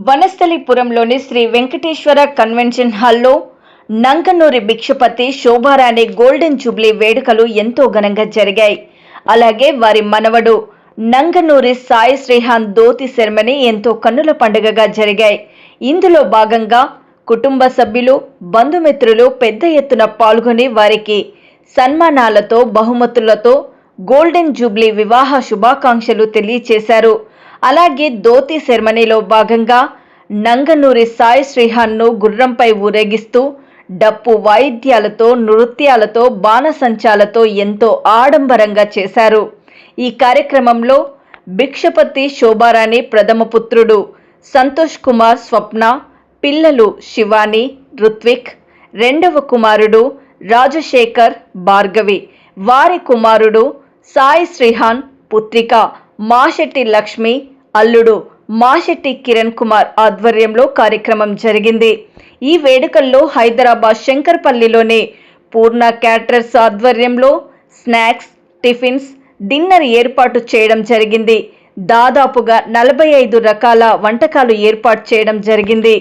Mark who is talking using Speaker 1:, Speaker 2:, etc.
Speaker 1: వనస్థలిపురంలోని Shri Venkateswara convention హాల్లో నంగనూరి Bhikshapathi Shobharani golden Jubilee వేడుకలు ఎంతో ఘనంగా జరిగాయి. అలాగే వారి మనవడు నంగనూరి సాయి శ్రీహాన్ ధోతి సెరమనీ ఎంతో కన్నుల పండుగగా జరిగాయి. ఇందులో భాగంగా కుటుంబ సభ్యులు, బంధుమిత్రులు పెద్ద ఎత్తున పాల్గొని వారికి సన్మానాలతో, బహుమతులతో గోల్డెన్ జూబ్లీ వివాహ శుభాకాంక్షలు తెలియజేశారు. అలాగే ధోతి సెరమనీలో భాగంగా నంగనూరి సాయి శ్రీహాన్ను గుర్రంపై ఊరేగిస్తూ డప్పు వాయిద్యాలతో, నృత్యాలతో, బాణసంచాలతో ఎంతో ఆడంబరంగా చేశారు. ఈ కార్యక్రమంలో భిక్షపతి శోభారాణి ప్రథమ పుత్రుడు సంతోష్ కుమార్ స్వప్న, పిల్లలు శివాని, రుత్విక్, రెండవ కుమారుడు రాజశేఖర్, భార్గవి, వారి కుమారుడు సాయి శ్రీహాన్, పుత్రిక మాశెట్టి లక్ష్మి, అల్లుడు మాశెట్టి కిరణ్ కుమార్ ఆధ్వర్యంలో కార్యక్రమం జరిగింది. ఈ వేడుకల్లో హైదరాబాద్ శంకర్పల్లిలోని పూర్ణ క్యాటరర్స్ ఆధ్వర్యంలో స్నాక్స్, టిఫిన్స్, డిన్నర్ ఏర్పాటు చేయడం జరిగింది. దాదాపుగా 45 రకాల వంటకాలు ఏర్పాటు చేయడం జరిగింది.